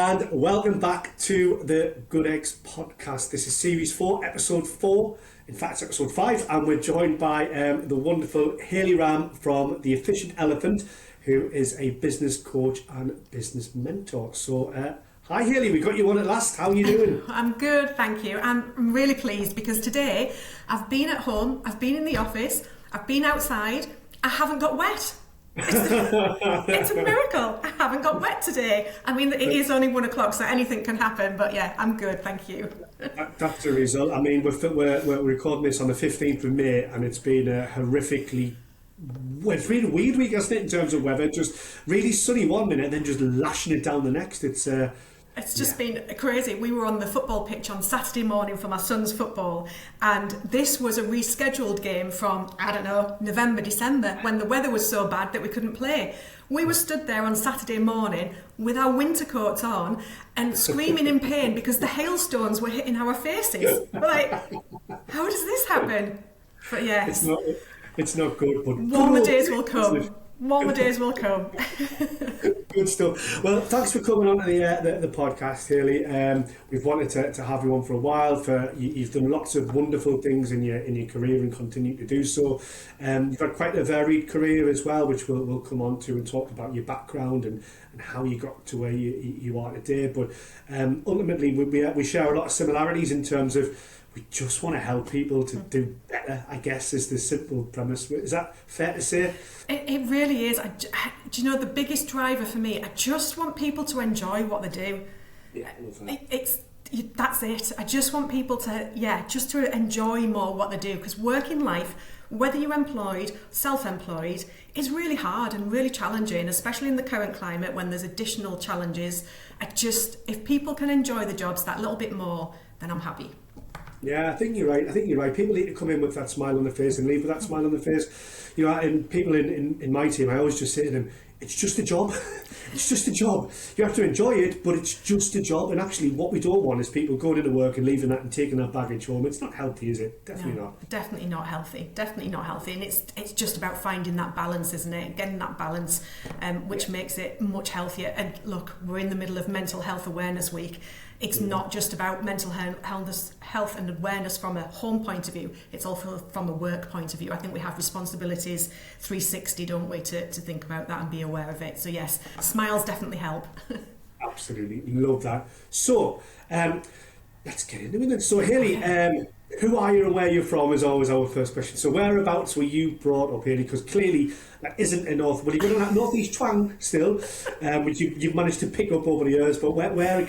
and welcome back to the Good Eggs podcast. This is series 4, episode 4. In fact, it's episode 5, and we're joined by the wonderful Hayley Ram from The Efficient Elephant, who is a business coach and business mentor. So, hi Hayley, we got you on at last. How are you doing? I'm good, thank you. I'm really pleased because today I've been at home, I've been in the office, I've been outside, I haven't got wet. It's a miracle. I haven't got wet today. I mean, it is only 1 o'clock, so anything can happen. But yeah, I'm good, thank you. That's the result. I mean, we're recording this on the 15th of May, and it's been a horrifically... Well, it's really weird week, hasn't it, in terms of weather? Just really sunny one minute, and then just lashing it down the next. It's just been crazy. We were on the football pitch on Saturday morning for my son's football, and this was a rescheduled game from, I don't know, November, December, when the weather was so bad that we couldn't play. We were stood there on Saturday morning with our winter coats on and screaming in pain because the hailstones were hitting our faces. We're like, how does this happen? But yes. It's not good, but... Warmer days will come. Warmer days will come. Good stuff. Well, thanks for coming on to the podcast, Hayley. We've wanted to have you on for a while. You've done lots of wonderful things in your career and continue to do so. You've had quite a varied career as well, which we'll come on to and talk about your background and how you got to where you are today. But ultimately, we share a lot of similarities in terms of we just want to help people to do better, I guess, is the simple premise. Is that fair to say? It really is. Do you know, the biggest driver for me, I just want people to enjoy what they do. Yeah, I love that. That's it. I just want people to, just to enjoy more what they do. Because working life, whether you're employed, self-employed, is really hard and really challenging, especially in the current climate when there's additional challenges. If people can enjoy the jobs that little bit more, then I'm happy. Yeah, I think you're right. People need to come in with that smile on their face and leave with that smile on their face. You know, and people in my team, I always just say to them, it's just a job. It's just a job. You have to enjoy it, but it's just a job. And actually, what we don't want is people going into work and leaving that and taking that baggage home. It's not healthy, is it? Definitely not. Definitely not healthy. Definitely not healthy. And it's just about finding that balance, isn't it? Getting that balance, which makes it much healthier. And look, we're in the middle of Mental Health Awareness Week. It's not just about mental health and awareness from a home point of view. It's also from a work point of view. I think we have responsibilities 360, don't we, to think about that and be aware of it. So yes, smiles definitely help. Absolutely, love that. So let's get into it then. So Hayley, who are you and where you're from is always our first question. So whereabouts were you brought up, Hayley? Because clearly that isn't enough. Well, you've got that northeast twang still, which you've managed to pick up over the years. But where were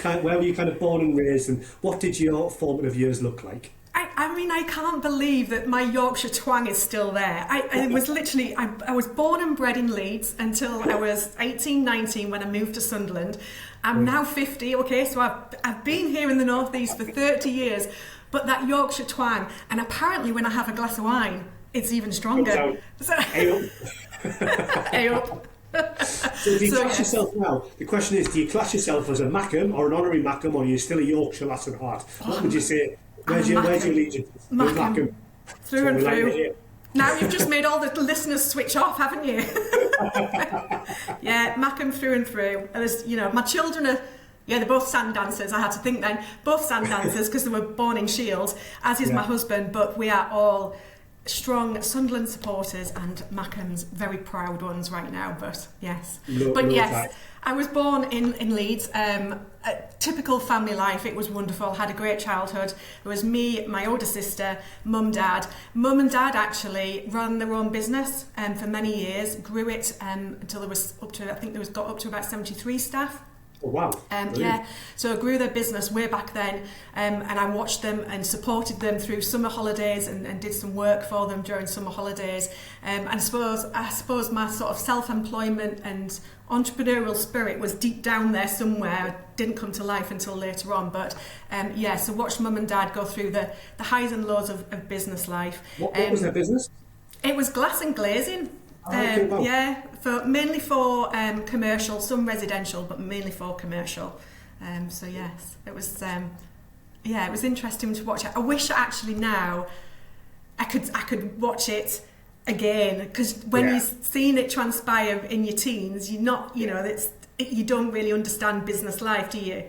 you kind of born and raised, and what did your formative years look like? I mean, I can't believe that my Yorkshire twang is still there. I was born and bred in Leeds until I was 18, 19 when I moved to Sunderland. I'm now 50, okay, so I've been here in the northeast for 30 years. But that Yorkshire twang, and apparently when I have a glass of wine, it's even stronger. So, hey up. So do you class yourself now? The question is, do you class yourself as a Mackem or an honorary Mackem, or are you still a Yorkshire lass at heart? What would you say? Where's your allegiance? Mackem. Through and through. Now you've just made all the listeners switch off, haven't you? Yeah, Mackem through and through. And there's, my children are... Yeah, they're both sand dancers. I had to think then. Both sand dancers because they were born in Shields, as is my husband. But we are all strong Sunderland supporters and Mackem's very proud ones right now. But yes. Yes, I was born in Leeds. A typical family life. It was wonderful. Had a great childhood. It was me, my older sister, mum, dad. Mum and dad actually ran their own business for many years. Grew it until there was got up to about 73 staff. Oh, wow. So I grew their business way back then, and I watched them and supported them through summer holidays and did some work for them during summer holidays. And I suppose my sort of self-employment and entrepreneurial spirit was deep down there somewhere. It didn't come to life until later on, but so watched mum and dad go through the highs and lows of business life. What was their business? It was glass and glazing. Mainly for commercial, some residential, but mainly for commercial. So yes, it was it was interesting to watch it. I wish actually now I could watch it again, because when you've seen it transpire in your teens, you're not, it's you don't really understand business life, do you?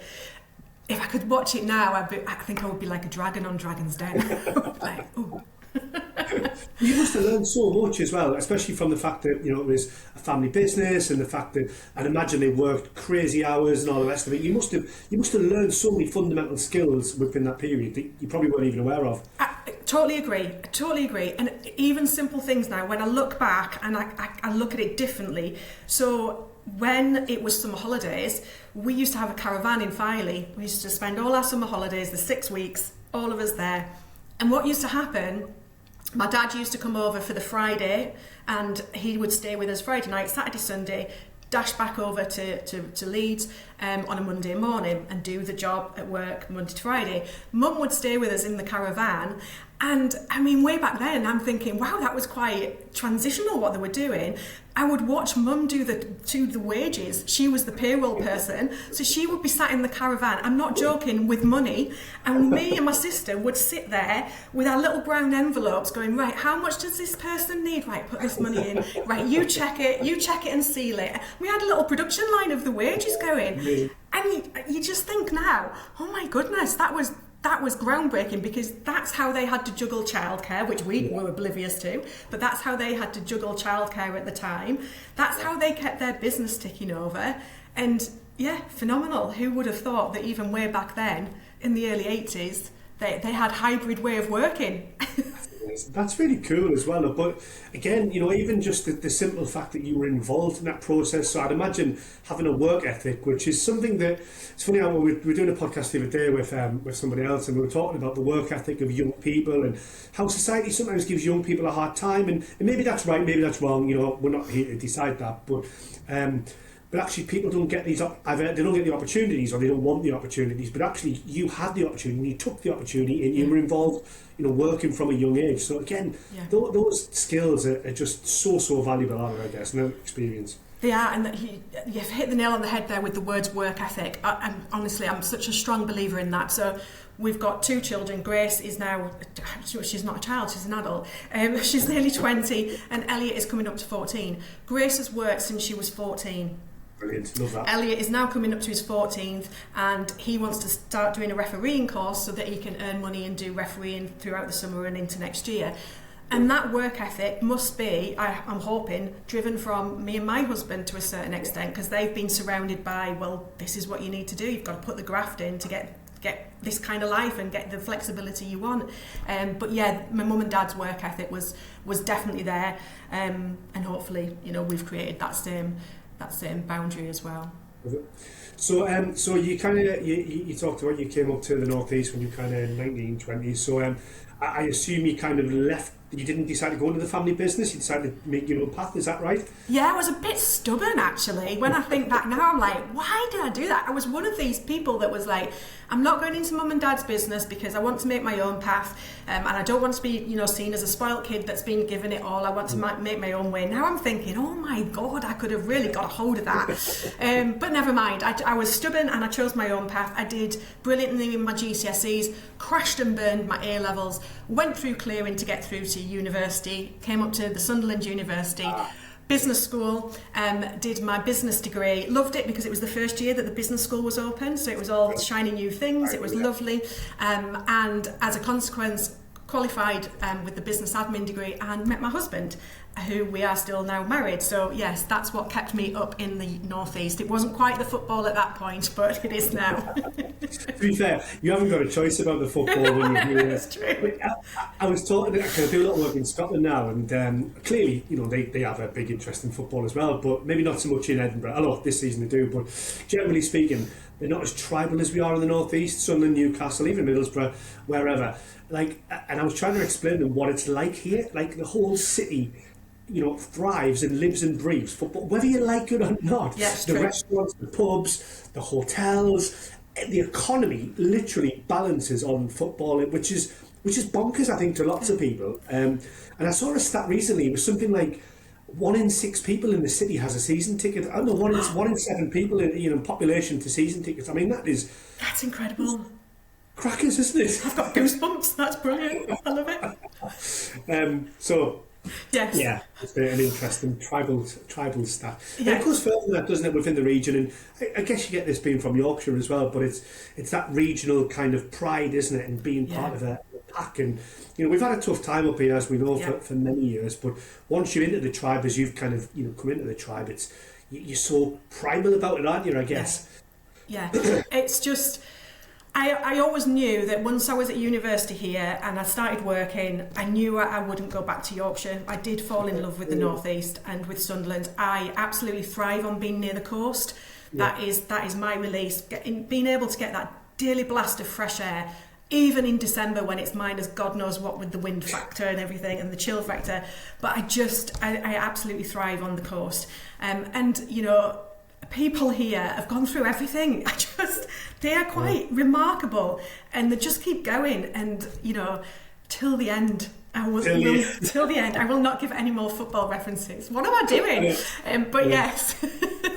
If I could watch it now, I think I would be like a dragon on Dragon's Den. Like, ooh. You must have learned so much as well, especially from the fact that, you know, it was a family business, and the fact that I'd imagine they worked crazy hours and all the rest of it. You must have learned so many fundamental skills within that period that you probably weren't even aware of. I totally agree. And even simple things now, when I look back and I look at it differently. So when it was summer holidays, we used to have a caravan in Filey. We used to spend all our summer holidays, the 6 weeks, all of us there. And what used to happen, my dad used to come over for the Friday, and he would stay with us Friday night, Saturday, Sunday, dash back over to Leeds on a Monday morning and do the job at work Monday to Friday. Mum would stay with us in the caravan, and I mean, way back then, I'm thinking, wow, that was quite transitional what they were doing. I would watch Mum do the wages. She was the payroll person, so she would be sat in the caravan, I'm not joking, with money, and me and my sister would sit there with our little brown envelopes going, right, how much does this person need? Right, put this money in. Right, you check it and seal it. We had a little production line of the wages going. And you just think now, oh my goodness, that was groundbreaking, because that's how they had to juggle childcare, which we were oblivious to, but that's how they had to juggle childcare at the time. That's how they kept their business ticking over. And yeah, phenomenal. Who would have thought that even way back then, in the early 80s, they had hybrid way of working? That's really cool as well. But again, you know, even just the simple fact that you were involved in that process. So I'd imagine having a work ethic, which is something that, it's funny how we were doing a podcast the other day with somebody else, and we were talking about the work ethic of young people and how society sometimes gives young people a hard time. And maybe that's right, maybe that's wrong. You know, we're not here to decide that. But actually, people don't get either they don't get the opportunities, or they don't want the opportunities. But actually, you had the opportunity, you took the opportunity, and you were involved, you know, working from a young age. So again, those skills are just so valuable, aren't they, I guess, and that experience. They are, and you've hit the nail on the head there with the words work ethic. And honestly, I'm such a strong believer in that. So we've got 2 children. Grace is now, she's not a child, she's an adult. She's nearly 20, and Elliot is coming up to 14. Grace has worked since she was 14. Brilliant, love that. Elliot is now coming up to his 14th, and he wants to start doing a refereeing course so that he can earn money and do refereeing throughout the summer and into next year. And that work ethic must be, I'm hoping, driven from me and my husband to a certain extent, because they've been surrounded by, well, this is what you need to do. You've got to put the graft in to get this kind of life and get the flexibility you want. But yeah, my mum and dad's work ethic was definitely there, and hopefully, you know, we've created that same boundary as well. So you kind of you talked about you came up to the northeast when you were kind of 19, 20. So I assume you kind of left. You didn't decide to go into the family business. You decided to make your own path. Is that right? Yeah, I was a bit stubborn actually. When I think back now, I'm like, why did I do that? I was one of these people that was like, I'm not going into mum and dad's business because I want to make my own path, and I don't want to be, you know, seen as a spoiled kid that's been given it all. I want to make my own way. Now I'm thinking, oh my God, I could have really got a hold of that. But never mind. I was stubborn and I chose my own path. I did brilliantly in my GCSEs, crashed and burned my A levels, went through clearing to get through to university, came up to the Sunderland University. Business school, did my business degree, loved it because it was the first year that the business school was open, so it was all shiny new things, it was lovely, and as a consequence qualified with the business admin degree and met my husband, who we are still now married. So yes, that's what kept me up in the northeast. It wasn't quite the football at that point, but it is now. To be fair, you haven't got a choice about the football when you're here. That's true. I was talking, I do a lot of work in Scotland now, and clearly, you know, they have a big interest in football as well, but maybe not so much in Edinburgh. I know this season they do, but generally speaking, they're not as tribal as we are in the northeast, Sunderland, Newcastle, even Middlesbrough, wherever. Like, and I was trying to explain to them what it's like here. Like, the whole city, you know, thrives and lives and breathes football, whether you like it or not. Yes, the true. Restaurants, the pubs, the hotels, the economy literally balances on football, which is bonkers, I think, to lots of people. And I saw a stat recently. It was something like 1 in 6 people in the city has a season ticket. I don't know, 1 in 7 people in, you know, population to season tickets. I mean, that's incredible. Crackers, isn't it? I've got goosebumps. That's brilliant. I love it. So Yes. Yeah, it's an interesting tribal stuff. And Yeah. it goes further than that, doesn't it, within the region? And I guess you get this being from Yorkshire as well, but it's that regional kind of pride, isn't it, and being part of a pack. And we've had a tough time up here, as we know, for many years. But once you're into the tribe, as you've kind of come into the tribe, you're so primal about it, aren't you? I guess. Yeah. It's just. I always knew that once I was at university here and I started working, I knew I wouldn't go back to Yorkshire. I did fall in love with the North East and with Sunderland. I absolutely thrive on being near the coast. Yeah. That is my release. Being able to get that daily blast of fresh air, even in December when it's minus God knows what with the wind factor and everything and the chill factor. But I absolutely thrive on the coast. And people here have gone through everything. They are quite remarkable, and they just keep going. And till the end, till the end, I will not give any more football references. What am I doing? But yes.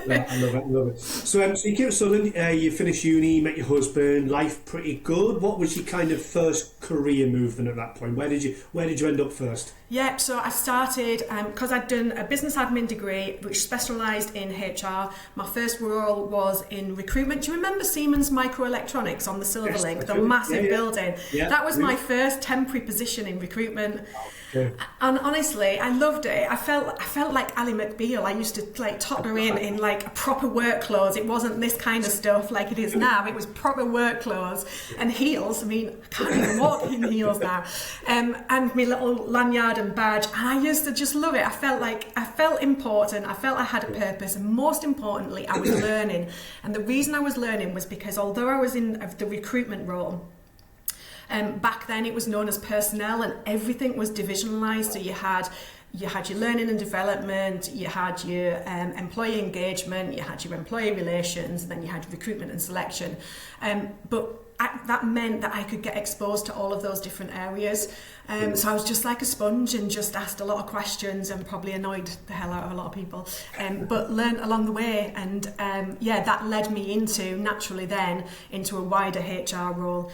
I love it. So you came to Sunderland, you finished uni, met your husband, life pretty good. What was your kind of first career move then at that point? Where did you end up first? Yeah, so I started, because I'd done a business admin degree which specialised in HR. My first role was in recruitment. Do you remember Siemens Microelectronics on the Silverlink, the massive building? Yeah, that was my first temporary position in recruitment. Okay. And honestly, I loved it. I felt like Ally McBeal. I used to totter in like proper work clothes. It wasn't this kind of stuff like it is now. It was proper work clothes and heels. I mean, I can't even walk in heels now. And my little lanyard and badge. And I used to just love it. I felt important. I felt I had a purpose. And most importantly, I was learning. And the reason I was learning was because although I was in the recruitment role, back then it was known as personnel and everything was divisionalised. So you had your learning and development, you had your employee engagement, you had your employee relations, then you had recruitment and selection. But that meant that I could get exposed to all of those different areas. So I was just like a sponge and just asked a lot of questions and probably annoyed the hell out of a lot of people, but learned along the way. And that led me naturally into a wider HR role.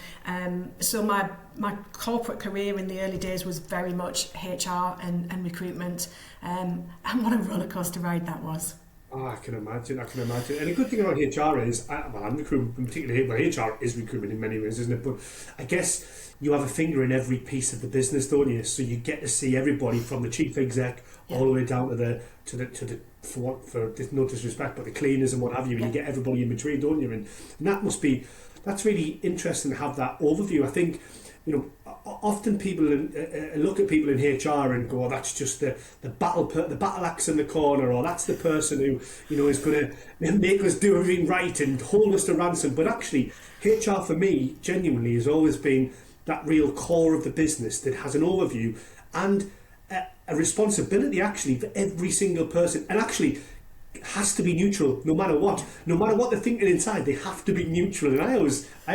So my corporate career in the early days was very much HR and recruitment. And what a roller coaster ride that was. Oh, I can imagine. And the good thing about HR is, I'm recruitment, particularly HR is recruitment in many ways, isn't it? But I guess you have a finger in every piece of the business, don't you? So you get to see everybody from the chief exec all the way down to the for no disrespect, but the cleaners and what have you, and you get everybody in between, don't you? And that's really interesting to have that overview. I think, often people look at people in HR and go, oh, that's just the battle axe in the corner, or that's the person who is going to make us do everything right and hold us to ransom. But actually, HR for me genuinely has always been that real core of the business that has an overview and a responsibility actually for every single person, and actually has to be neutral no matter what they're thinking inside. They have to be neutral. And I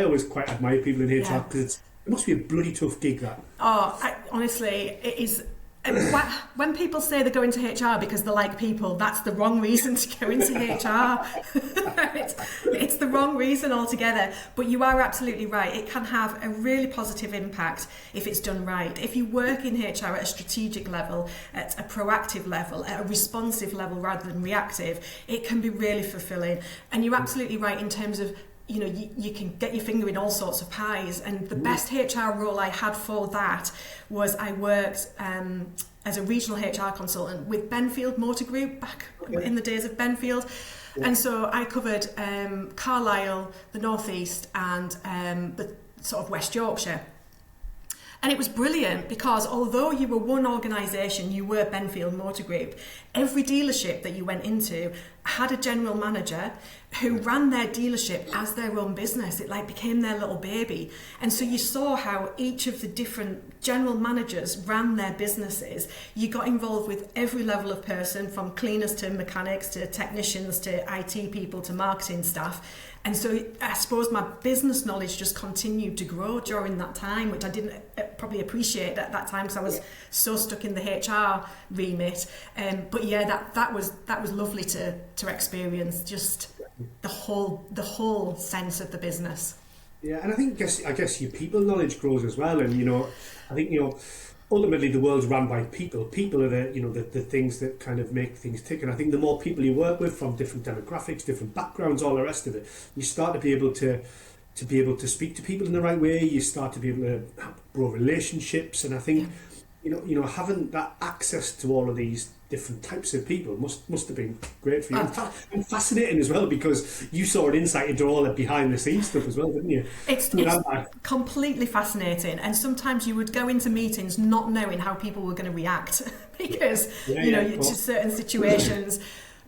always quite admire people in HR because it must be a bloody tough gig, that. Honestly, it is. When people say they go into HR because they like people, that's the wrong reason to go into HR. It's the wrong reason altogether. But you are absolutely right. It can have a really positive impact if it's done right. If you work in HR at a strategic level, at a proactive level, at a responsive level rather than reactive, it can be really fulfilling. And you're absolutely right in terms of, you can get your finger in all sorts of pies. And the best HR role I had for that was I worked as a regional HR consultant with Benfield Motor Group back in the days of Benfield. Yeah. And so I covered Carlisle, the North East and the sort of West Yorkshire. And it was brilliant because although you were one organisation, you were Benfield Motor Group, every dealership that you went into had a general manager who ran their dealership as their own business. It became their little baby. And so you saw how each of the different general managers ran their businesses. You got involved with every level of person, from cleaners to mechanics to technicians to IT people to marketing staff. And so I suppose my business knowledge just continued to grow during that time, which I didn't probably appreciate at that time because I was so stuck in the HR remit. But yeah, that was lovely to experience, just the whole sense of the business. Yeah, and I guess your people knowledge grows as well. And I think ultimately the world's run by people. People are the things that kind of make things tick. And I think the more people you work with from different demographics, different backgrounds, all the rest of it, you start to be able to speak to people in the right way. You start to be able to grow relationships. And I think having that access to all of these different types of people must have been great for you. And fascinating as well, because you saw an insight into all the behind the scenes stuff as well, didn't you? It's completely fascinating, and sometimes you would go into meetings not knowing how people were going to react because to certain situations.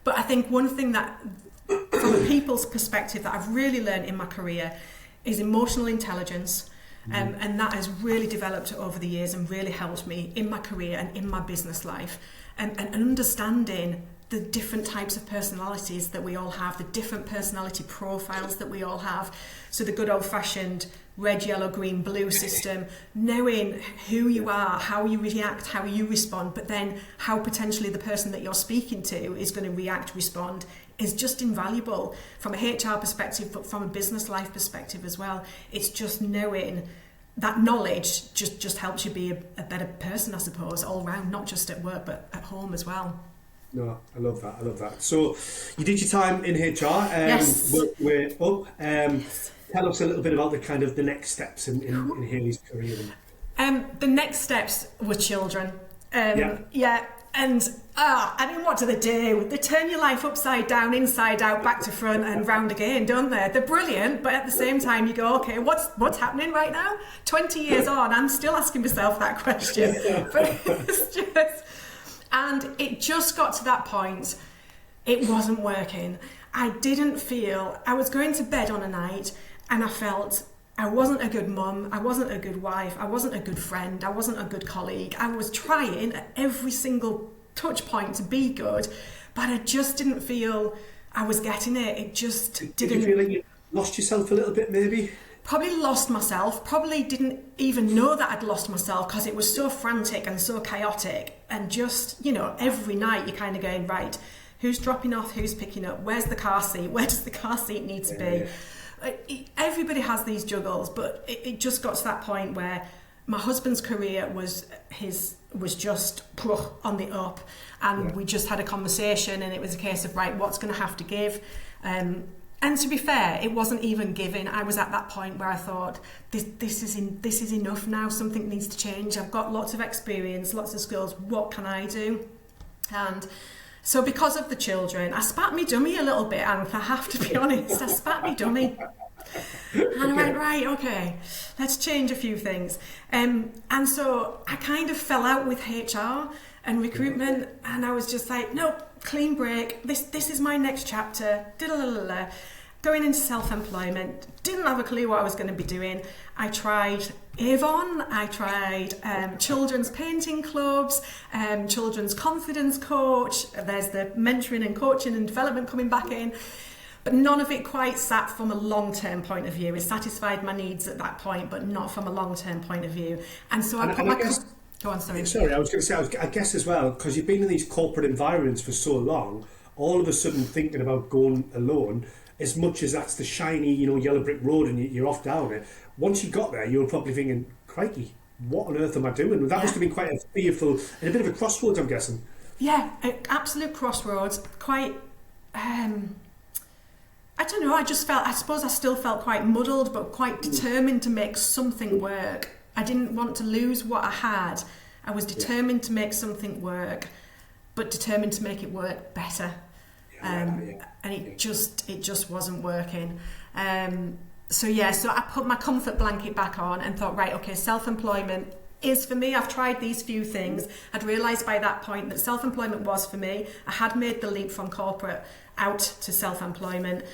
But I think one thing that, from a people's perspective, that I've really learned in my career is emotional intelligence. And that has really developed over the years and really helped me in my career and in my business life, and understanding the different types of personalities that we all have, the different personality profiles that we all have. So the good old-fashioned red, yellow, green, blue system, knowing who you are, how you react, how you respond, but then how potentially the person that you're speaking to is going to react, respond, is just invaluable from a HR perspective, but from a business life perspective as well. It's just knowing that knowledge just helps you be a better person, I suppose, all round, not just at work, but at home as well. No, I love that. So you did your time in HR, yes. Worked way up. Tell us a little bit about the next steps in Hayley's career. The next steps were children. And what do? They turn your life upside down, inside out, back to front, and round again, don't they? They're brilliant, but at the same time, you go, okay, what's happening right now? 20 years on, I'm still asking myself that question. But it's just, and it just got to that point. It wasn't working. I didn't feel. I was going to bed on a night, and I felt I wasn't a good mum, I wasn't a good wife, I wasn't a good friend, I wasn't a good colleague. I was trying at every single touch point to be good, but I just didn't feel I was getting it. It just didn't. Did you feel like you lost yourself a little bit, maybe? Probably lost myself, probably didn't even know that I'd lost myself because it was so frantic and so chaotic. And just, every night you're kind of going, right, who's dropping off, who's picking up, where's the car seat, where does the car seat need to be? Everybody has these juggles, but it just got to that point where my husband's career was just on the up, and we just had a conversation, and it was a case of, right, what's going to have to give, and to be fair, it wasn't even giving. I was at that point where I thought, this is enough now. Something needs to change. I've got lots of experience, lots of skills. What can I do? And so because of the children, I spat me dummy a little bit, and I have to be honest, I spat me dummy. And I went, right, okay, let's change a few things. And so I kind of fell out with HR and recruitment, and I was just like, nope, clean break. This is my next chapter. Going into self-employment, didn't have a clue what I was going to be doing. I tried Avon, I tried children's painting clubs, children's confidence coach. There's the mentoring and coaching and development coming back in. But none of it quite sat from a long-term point of view. It satisfied my needs at that point, but not from a long-term point of view. And so I put my... Go on, sorry. Sorry, I was going to say, I guess as well, because you've been in these corporate environments for so long, all of a sudden thinking about going alone, as much as that's the shiny, yellow brick road and you're off down it, once you got there, you were probably thinking, crikey, what on earth am I doing? That must have been quite a fearful, and a bit of a crossroads, I'm guessing. Yeah, absolute crossroads. Quite, I don't know, I suppose I still felt quite muddled, but quite determined to make something work. I didn't want to lose what I had. I was determined to make something work, but determined to make it work better. And it just wasn't working. So I put my comfort blanket back on and thought, right, okay, self-employment is for me. I've tried these few things. I'd realised by that point that self-employment was for me. I had made the leap from corporate out to self-employment,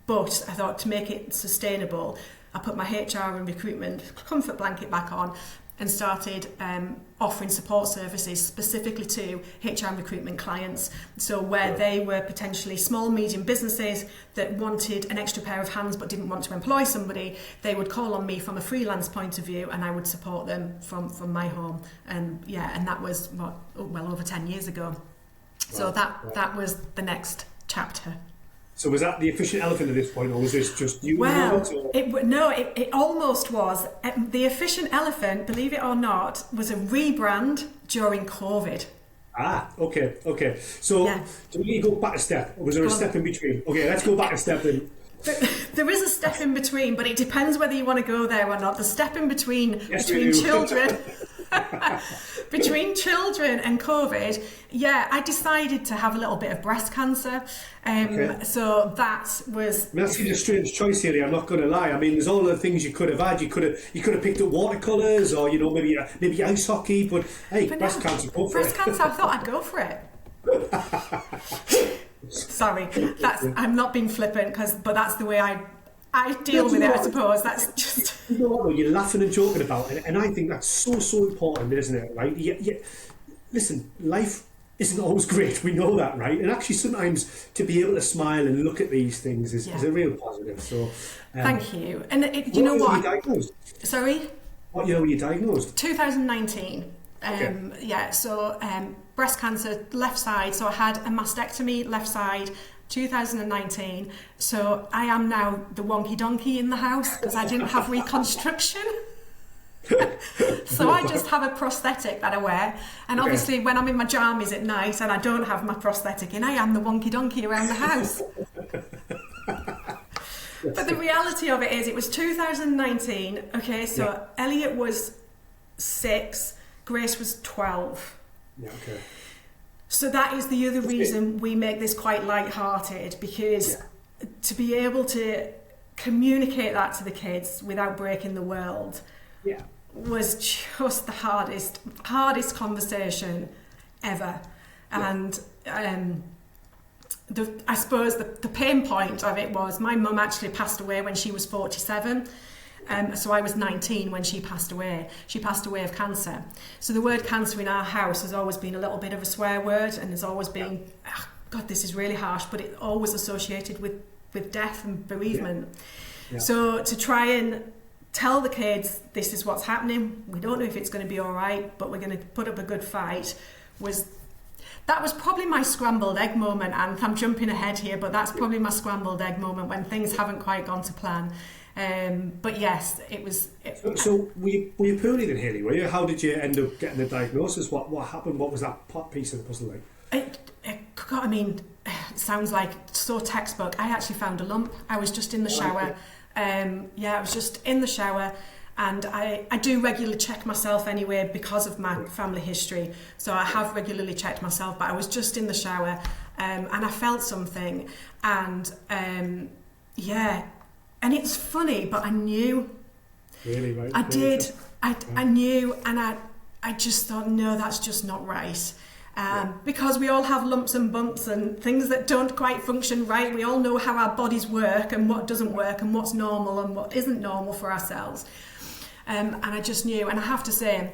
but I thought to make it sustainable, I put my HR and recruitment comfort blanket back on and started offering support services specifically to HR and recruitment clients. So where they were potentially small, medium businesses that wanted an extra pair of hands but didn't want to employ somebody, they would call on me from a freelance point of view, and I would support them from my home. And that was well over 10 years ago. So that was the next chapter. So was that the efficient elephant at this point, or was this just you? Well, it almost was. The efficient elephant, believe it or not, was a rebrand during COVID. Ah, okay. So do we need to go back a step, or was there a step in between? Okay, let's go back a step then. There is a step in between, but it depends whether you want to go there or not. The step in between between children. Between children and COVID, I decided to have a little bit of breast cancer. So that was... I mean, that's a strange choice here, I'm not going to lie. I mean, there's all the things you could have had. You could have picked up watercolours, or, maybe ice hockey, but hey, breast cancer, go for breast cancer, I thought I'd go for it. Sorry, I'm not being flippant, but that's the way I deal with it, I suppose. That's just... You know what, though, you're laughing and joking about it, and I think that's so important, isn't it, right? Listen, life isn't always great, we know that, right? And actually sometimes to be able to smile and look at these things is a real positive. So thank you. And you know what? Were you diagnosed? Sorry? What year were you diagnosed? 2019. So breast cancer, left side. So I had a mastectomy, left side, 2019. So I am now the wonky donkey in the house because I didn't have reconstruction. So I just have a prosthetic that I wear, and obviously when I'm in my jammies at night and I don't have my prosthetic in, I am the wonky donkey around the house. But the reality of it is, it was 2019. Okay, so Elliot was 6, Grace was 12. Yeah, okay. So that is the other reason we make this quite light-hearted, because to be able to communicate that to the kids without breaking the world was just the hardest conversation ever. And I suppose the pain point of it was my mum actually passed away when she was 47. So I was 19 when she passed away. She passed away of cancer. So the word cancer in our house has always been a little bit of a swear word, and has always been, God, this is really harsh, but it's always associated with death and bereavement. So to try and tell the kids, this is what's happening, we don't know if it's going to be all right, but we're going to put up a good fight, that was probably my scrambled egg moment. And I'm jumping ahead here, but that's probably my scrambled egg moment when things haven't quite gone to plan. But yes, it was... So were you poorly then, Hayley, were you? How did you end up getting the diagnosis? What happened? What was that piece of the puzzle like? It sounds like so textbook. I actually found a lump. I was just in the shower. I was just in the shower, and I do regularly check myself anyway because of my family history. So I have regularly checked myself, but I was just in the shower, and I felt something, and and it's funny, but I knew. Really, right? I did. I knew, and I just thought, no, that's just not right. Because we all have lumps and bumps and things that don't quite function right. We all know how our bodies work and what doesn't work and what's normal and what isn't normal for ourselves. And I just knew, and I have to say,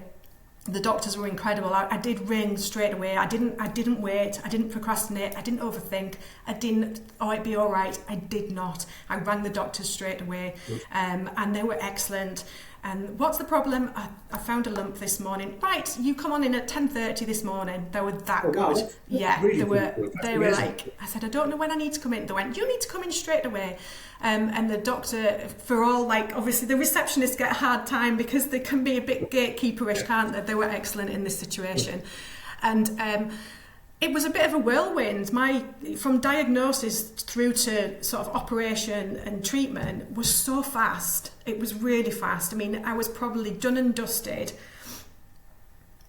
the doctors were incredible. I did ring straight away. I didn't wait. I didn't procrastinate. I didn't overthink. It'd be all right. I did not. I rang the doctors straight away, and they were excellent. And what's the problem? I found a lump this morning. Right, you come on in at 10:30 this morning. They were that good. Wow. Yeah, Really they were like, I said, I don't know when I need to come in. They went, you need to come in straight away. And the doctor, for all, like, obviously the receptionists get a hard time because they can be a bit gatekeeperish, can't they? They were excellent in this situation. And it was a bit of a whirlwind. From diagnosis through to sort of operation and treatment was so fast. It was really fast. I mean, I was probably done and dusted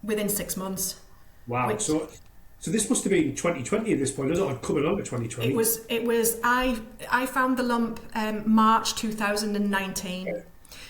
within 6 months. Wow. So this must have been 2020 at this point, isn't it? Coming on to 2020. It was. I found the lump March 2019.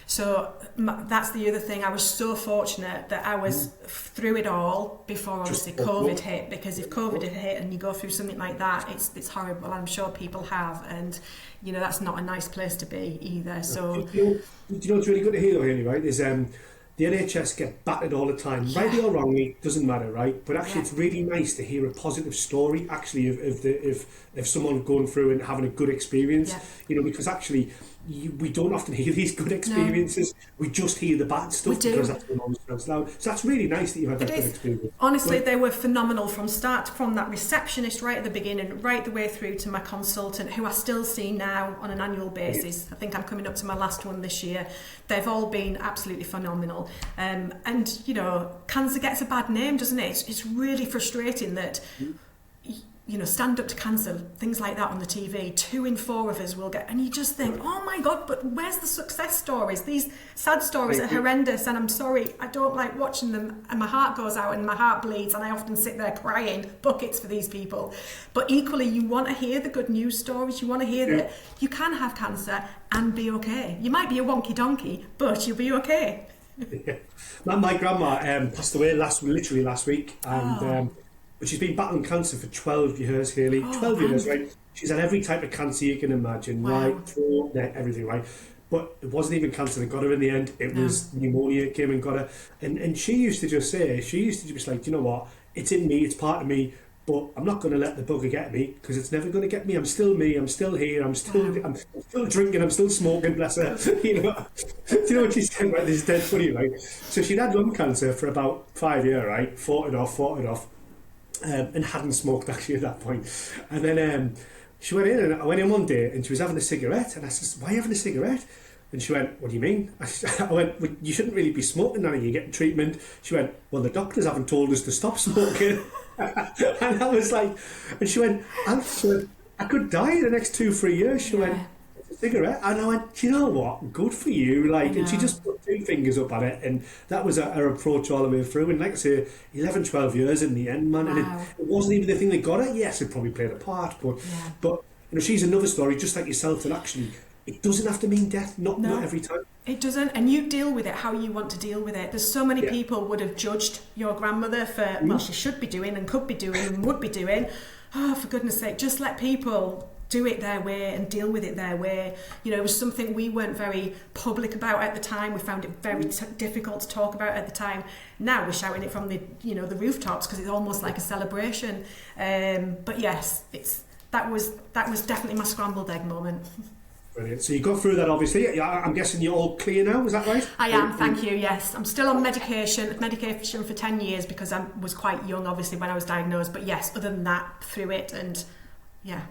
So that's the other thing. I was so fortunate that I was through it all before obviously COVID hit, because if COVID had hit and you go through something like that, it's horrible. I'm sure people have, and that's not a nice place to be either. So do you know what's really good to hear though, Hayley, right? Is the NHS get battered all the time, rightly or wrongly, doesn't matter, right? But actually, it's really nice to hear a positive story, actually, of someone going through and having a good experience, because actually, we don't often hear these good experiences. No. We just hear the bad stuff because that's the most loud. So that's really nice that you had that good experience. Honestly, they were phenomenal from that receptionist right at the beginning, right the way through to my consultant, who I still see now on an annual basis. I think I'm coming up to my last one this year. They've all been absolutely phenomenal. And, you know, cancer gets a bad name, doesn't it? It's really frustrating that... You know, stand up to cancer, things like that on the TV, 2 in 4 of us will get, and you just think, oh my God, but where's the success stories? These sad stories are horrendous, and I'm sorry, I don't like watching them, and my heart goes out and my heart bleeds, and I often sit there crying buckets for these people. But equally, you want to hear the good news stories. You want to hear that you can have cancer and be okay. You might be a wonky donkey, but you'll be okay. My grandma passed away literally last week, and but she's been battling cancer for 12 years, Hayley. 12 years, right? She's had every type of cancer you can imagine, right? Throat, neck, everything, right? But it wasn't even cancer that got her in the end. It was pneumonia that came and got her. And she used to just say, like, you know what? It's in me, it's part of me, but I'm not going to let the bugger get me because it's never going to get me. I'm still me. I'm still here. I'm still drinking. I'm still smoking. Bless her. You know. Do you know what she said? Right, this is dead funny, right? So she'd had lung cancer for about 5 years, right? Fought it off. And hadn't smoked actually at that point. And then she went in, and I went in one day and she was having a cigarette, and I said, why are you having a cigarette? And she went, what do you mean? I went, well, you shouldn't really be smoking now, you're getting treatment. She went, well, the doctors haven't told us to stop smoking. And I was like, and she went, I could die in the next 2-3 years. She went, cigarette, and I went, you know what, good for you, like, and she just put 2 fingers up at it, and that was her approach all the way through. And like I say, 11-12 years in the end, man. And it wasn't even the thing that got her. Yes, it probably played a part, but you know, she's another story just like yourself, that actually it doesn't have to mean death, not every time. It doesn't, and you deal with it how you want to deal with it. There's so many people would have judged your grandmother for well, she should be doing and could be doing and would be doing. Oh, for goodness sake, just let people do it their way and deal with it their way. You know, it was something we weren't very public about at the time. We found it very difficult to talk about at the time. Now we're shouting it from the rooftops because it's almost like a celebration. But yes, that was definitely my scrambled egg moment. Brilliant. So you got through that, obviously. I'm guessing you're all clear now, is that right? I am, thank you, yes. I'm still on medication for 10 years because I was quite young, obviously, when I was diagnosed. But yes, other than that, through it, and yeah.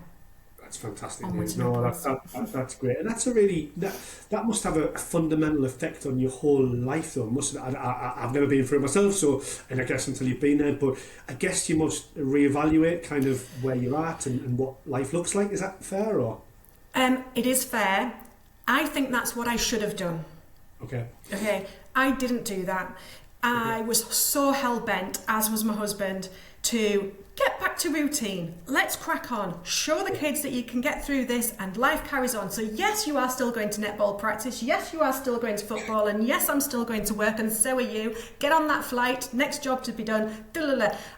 That's fantastic news. No, that's great, and that's a really that must have a fundamental effect on your whole life, though, mustn't it? I've never been through it myself, so, and I guess until you've been there, but I guess you must reevaluate kind of where you're at and what life looks like. Is that fair, or? It is fair. I think that's what I should have done. Okay. I didn't do that. I was so hell-bent, as was my husband, to get back to routine. Let's crack on. Show the kids that you can get through this and life carries on. So yes, you are still going to netball practice. Yes, you are still going to football. And yes, I'm still going to work, and so are you. Get on that flight. Next job to be done.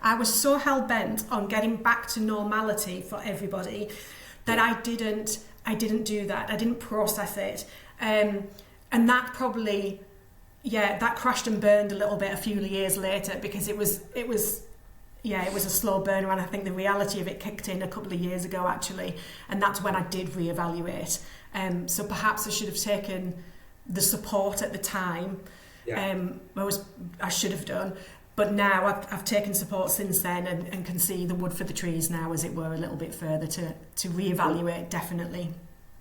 I was so hell-bent on getting back to normality for everybody that I didn't do that. I didn't process it. And that probably, that crashed and burned a little bit a few years later, because it was a slow burner, and I think the reality of it kicked in a couple of years ago, actually, and that's when I did reevaluate. So perhaps I should have taken the support at the time. I should have done, but now I've taken support since then and can see the wood for the trees now, as it were, a little bit further to reevaluate, definitely.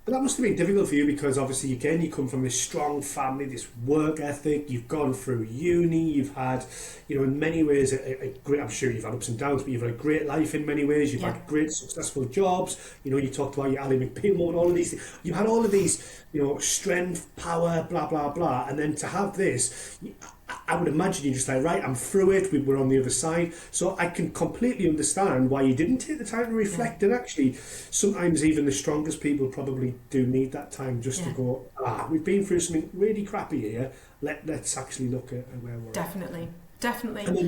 But that must have been difficult for you, because obviously, again, you come from this strong family, this work ethic, you've gone through uni, you've had, in many ways, a great, I'm sure you've had ups and downs, but you've had a great life in many ways, you've had great, successful jobs, you talked about your Ali McDermott and all of these things. You've had all of these, strength, power, blah, blah, blah, and then to have this, I would imagine you're just like, right, I'm through it, we're on the other side. So I can completely understand why you didn't take the time to reflect. And actually, sometimes even the strongest people probably do need that time just to go, we've been through something really crappy here. Let's actually look at where we're Definitely. And then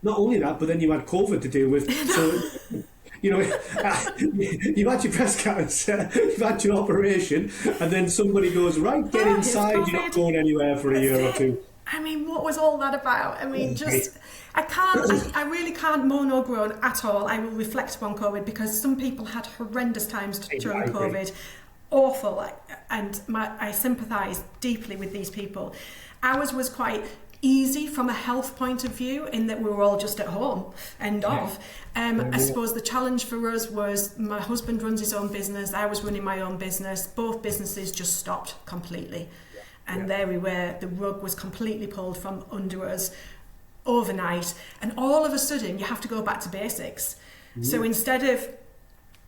not only that, but then you had COVID to deal with. So, you've had your breast cancer, you've had your operation, and then somebody goes, right, get inside, you're not going anywhere for a year or two. I mean, what was all that about? I mean, I really can't moan or groan at all. I will reflect upon COVID, because some people had horrendous times during COVID. awful, and I sympathise deeply with these people. Ours was quite easy from a health point of view in that we were all just at home, end of. I suppose the challenge for us was my husband runs his own business, I was running my own business, both businesses just stopped completely. And there we were, the rug was completely pulled from under us overnight, and all of a sudden you have to go back to basics. So instead of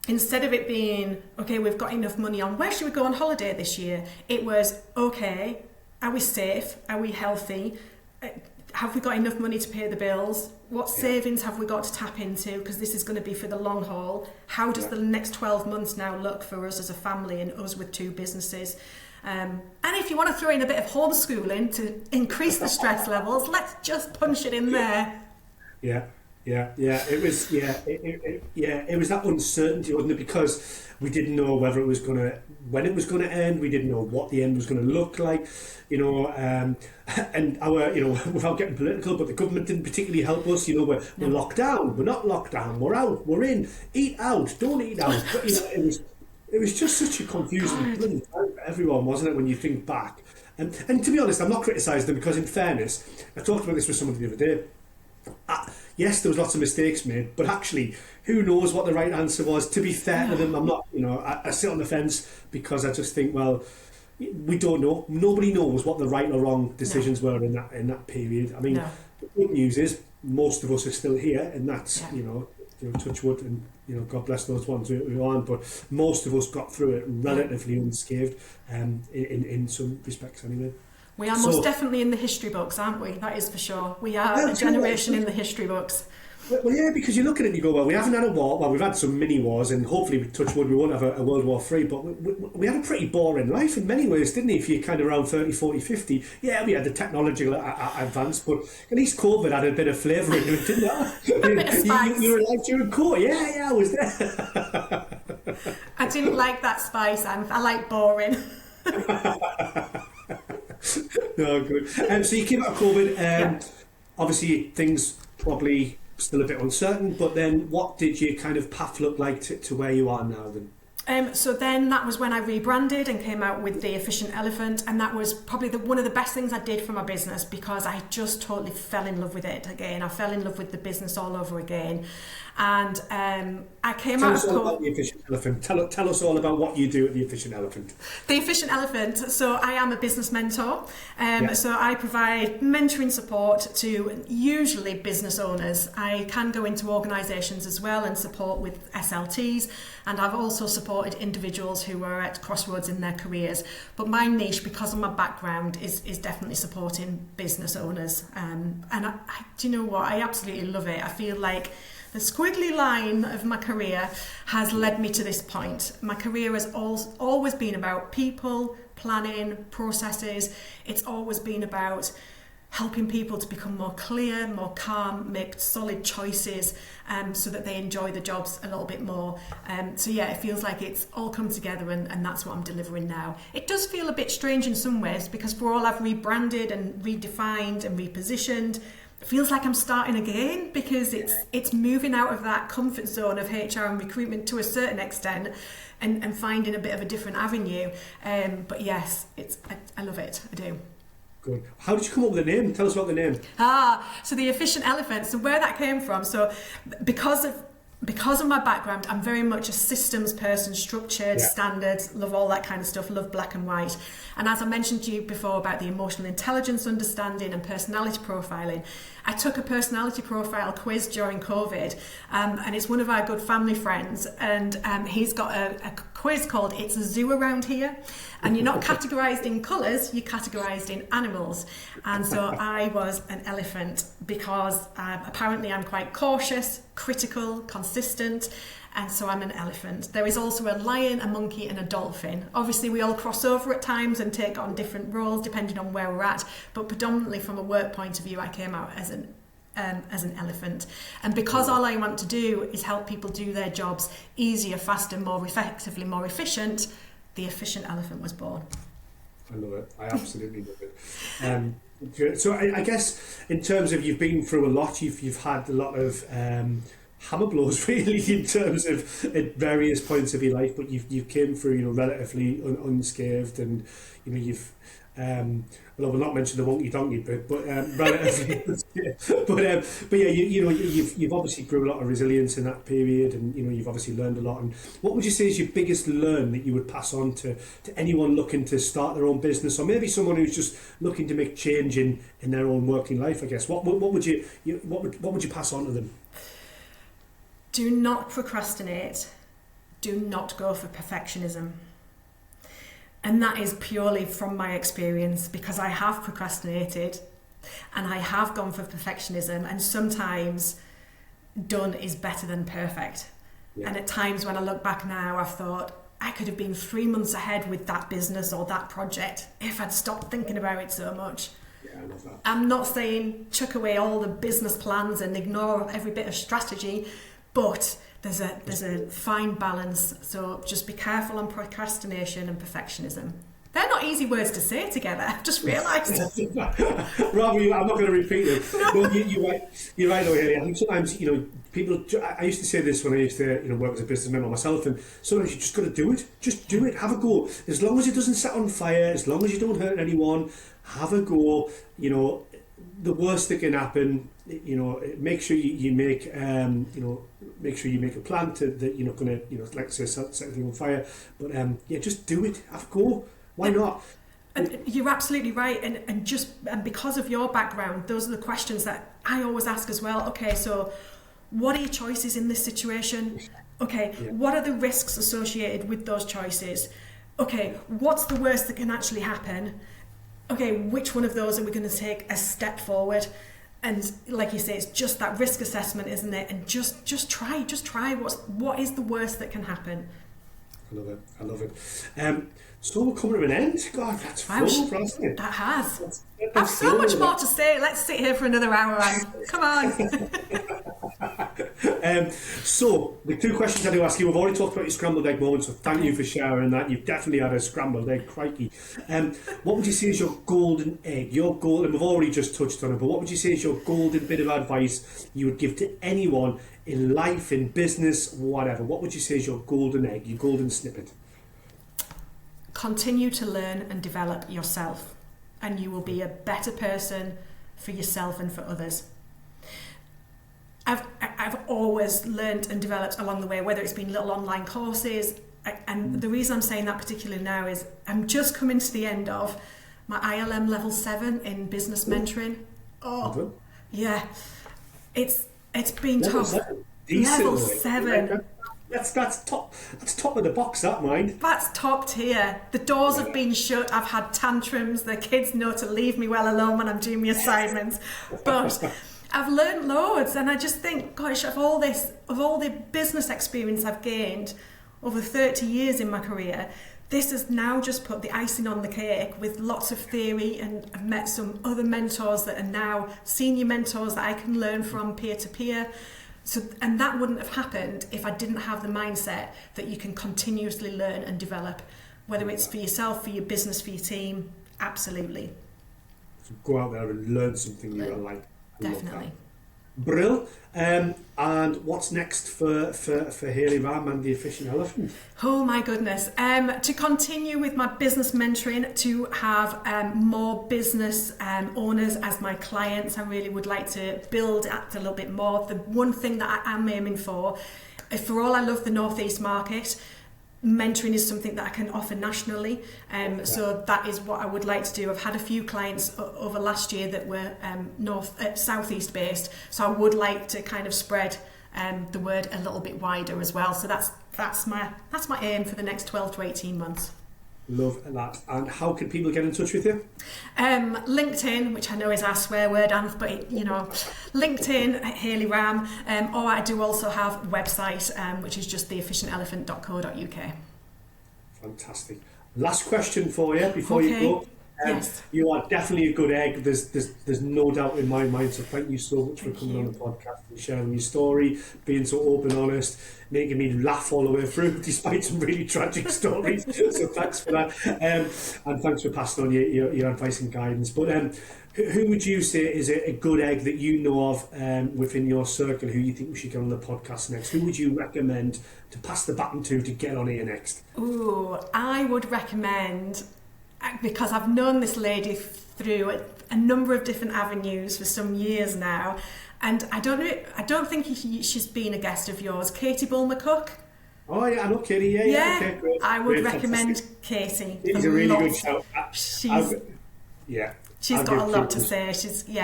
it being, okay, we've got enough money on, where should we go on holiday this year? It was, okay, are we safe? Are we healthy? Have we got enough money to pay the bills? What savings have we got to tap into? Because this is going to be for the long haul. How does the next 12 months now look for us as a family and us with 2 businesses? And if you want to throw in a bit of homeschooling to increase the stress levels, let's just punch it in there. It was it was that uncertainty, wasn't it? Because we didn't know whether it was when it was going to end. We didn't know what the end was going to look like, and our, without getting political, but the government didn't particularly help us. We're locked down. We're not locked down. We're out. We're in. Eat out. Don't eat out. But, it was just such a confusing bloody time for everyone, wasn't it? When you think back, and to be honest, I'm not criticising them, because in fairness, I talked about this with somebody the other day. Yes, there was lots of mistakes made, but actually, who knows what the right answer was? To be fair to them, I'm not, I sit on the fence, because I just think, well, we don't know. Nobody knows what the right or wrong decisions were in that period. I mean, the good news is most of us are still here, and that's touch wood, and God bless those ones who aren't. But most of us got through it relatively unscathed, in some respects, anyway. We are most definitely in the history books, aren't we? That is for sure. We are a generation in the history books. Well, yeah, because you look at it and you go, well, we haven't had a war. Well, we've had some mini wars, and hopefully, with touch wood, we won't have a World War III. But we had a pretty boring life in many ways, didn't we? If you're kind of around 30, 40, 50. Yeah, we had the technological advance, but at least COVID had a bit of flavour into it, didn't it? You were alive during COVID. Yeah, I was there. I didn't like that spice, and I like boring. No, good. So you came out of COVID. Obviously, things probably still a bit uncertain, but then what did your kind of path look like to where you are now then? So then that was when I rebranded and came out with the Efficient Elephant, and that was probably one of the best things I did for my business, because I just totally fell in love with it again. I fell in love with the business all over again. And I came out. Tell of us all about the Efficient Elephant. Tell us all about what you do at the Efficient Elephant. The Efficient Elephant. So I am a business mentor. So I provide mentoring support to usually business owners. I can go into organisations as well and support with SLTs. And I've also supported individuals who are at crossroads in their careers. But my niche, because of my background, is definitely supporting business owners. And do you know what? I absolutely love it. I feel like the squiggly line of my career has led me to this point. My career has always been about people, planning, processes. It's always been about helping people to become more clear, more calm, make solid choices, so that they enjoy the jobs a little bit more. So yeah, it feels like it's all come together, and that's what I'm delivering now. It does feel a bit strange in some ways, because for all I've rebranded and redefined and repositioned, it feels like I'm starting again, because it's moving out of that comfort zone of HR and recruitment to a certain extent, and finding a bit of a different avenue. But yes, I love it. I do. Good. How did you come up with the name? Tell us about the name. So the Efficient Elephant. So where that came from. So because of my background, I'm very much a systems person, structured, standards, love all that kind of stuff, love black and white. And as I mentioned to you before about the emotional intelligence understanding and personality profiling, I took a personality profile quiz during COVID, and it's one of our good family friends, and he's got a quiz called It's a Zoo Around Here, and you're not categorised in colours, you're categorised in animals. And so I was an elephant, because apparently I'm quite cautious, critical, consistent, and so I'm an elephant. There is also a lion, a monkey, and a dolphin. Obviously, we all cross over at times and take on different roles depending on where we're at, but predominantly from a work point of view, I came out as an elephant. And because all I want to do is help people do their jobs easier, faster, more effectively, more efficient, the Efficient Elephant was born. I love it. I absolutely love it. So I guess in terms of, you've been through a lot, you've had a lot of hammer blows really in terms of at various points of your life, but you've came through, relatively unscathed, and you've well, I will not mention the wonky donkey bit, but relatively, but yeah, you've obviously grew a lot of resilience in that period, and you've obviously learned a lot. And what would you say is your biggest learn that you would pass on to anyone looking to start their own business, or maybe someone who's just looking to make change in their own working life? I guess what would you pass on to them? Do not procrastinate. Do not go for perfectionism. And that is purely from my experience, because I have procrastinated and I have gone for perfectionism, and sometimes done is better than perfect. Yeah. And at times when I look back now, I've thought I could have been 3 months ahead with that business or that project if I'd stopped thinking about it so much. Yeah, I love that. I'm not saying chuck away all the business plans and ignore every bit of strategy, but there's a fine balance, so just be careful on procrastination and perfectionism. They're not easy words to say together, I've just realised. Rather, I'm not going to repeat them. No, you're right, though, Haley. I think sometimes, people, I used to say this when I used to, work as a businessman myself, and sometimes you just got to do it. Just do it, have a go. As long as it doesn't set on fire, as long as you don't hurt anyone, have a go. The worst that can happen, make sure you make, make sure you make a plan that you're not going to, like I say, set everything on fire. But just do it. Have a go. Why not? And you're absolutely right, and because of your background, those are the questions that I always ask as well. Okay, so what are your choices in this situation? Okay, What are the risks associated with those choices? Okay, what's the worst that can actually happen? Okay, which one of those are we going to take a step forward? And like you say, it's just that risk assessment, isn't it? And just try. What is the worst that can happen? I love it. So we're coming to an end. God, that's full, hasn't it? That has. I've so much more to say. Let's sit here for another hour, Anne. Come on. So, the 2 questions I do ask you, we've already talked about your scrambled egg moment, so thank you for sharing that. You've definitely had a scrambled egg, crikey. What would you say is your golden egg? And we've already just touched on it, but what would you say is your golden bit of advice you would give to anyone in life, in business, whatever? What would you say is your golden egg, your golden snippet? Continue to learn and develop yourself, and you will be a better person for yourself and for others. I've always learned and developed along the way, whether it's been little online courses, and the reason I'm saying that particularly now is I'm just coming to the end of my ILM level 7 in business mentoring. Oh, yeah, it's been tough. Level 7. That's top of the box, that, mind. That's top tier. The doors have been shut. I've had tantrums. The kids know to leave me well alone when I'm doing my assignments. But I've learned loads, and I just think, gosh, of all the business experience I've gained over 30 years in my career, this has now just put the icing on the cake with lots of theory, and I've met some other mentors that are now senior mentors that I can learn from peer to peer. So, and that wouldn't have happened if I didn't have the mindset that you can continuously learn and develop, whether it's for yourself, for your business, for your team. Absolutely. So go out there and learn something you like. Definitely. Brill. And what's next for Haley Ram and the Efficient Elephant? Oh my goodness. To continue with my business mentoring, to have more business owners as my clients. I really would like to build up a little bit more. The one thing that I am aiming for all I love the North East market, mentoring is something that I can offer nationally, so that is what I would like to do. I've had a few clients over last year that were southeast based, so I would like to kind of spread the word a little bit wider as well. So that's my aim for the next 12 to 18 months. Love that. And how can people get in touch with you? LinkedIn, which I know is our swear word, Anth, but LinkedIn, Haley Ram, or I do also have a website, which is just theefficientelephant.co.uk. Fantastic. Last question for you before you go. Yes. You are definitely a good egg. There's no doubt in my mind. So thank you so much for coming on the podcast and sharing your story, being so open, honest, making me laugh all the way through, despite some really tragic stories. So thanks for that, and thanks for passing on your advice and guidance. But Who would you say is a good egg that you know of within your circle who you think we should get on the podcast next? Who would you recommend to pass the baton to get on here next? Ooh, I would recommend, because I've known this lady through a number of different avenues for some years now, and I don't think she's been a guest of yours, Katie Bull-McCook. Oh yeah, I know Katie. Yeah. Okay, great. I would great, recommend fantastic. Katie. She's a really good shout. She's got a lot to say.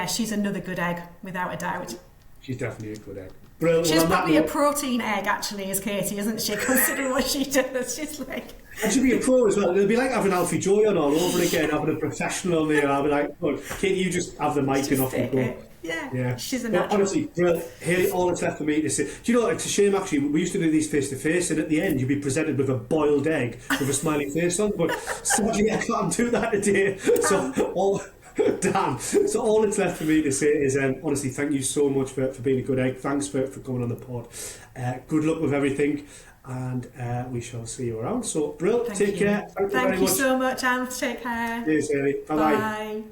She's another good egg, without a doubt. She's definitely a good egg. Brilliant. She's probably a protein egg, actually, is Katie, isn't she? Considering what she does, she's like. And she'd be a pro as well. It'd be like having Alfie Joy on all over again, having a professional there. I'd be like, look, Katie, you just have the mic and off you go. Yeah, she's a natural. Honestly, Haley, all that's left for me to say. Do you know, it's a shame actually, we used to do these face to face, and at the end you'd be presented with a boiled egg with a smiley face on, but sadly I can't do that today. So all that's left for me to say is honestly, thank you so much for being a good egg. Thanks for coming on the pod. Good luck with everything, and we shall see you around. So Brill, take care. Thank you so much, Anne. Take care. Cheers, Haley. Bye. Bye.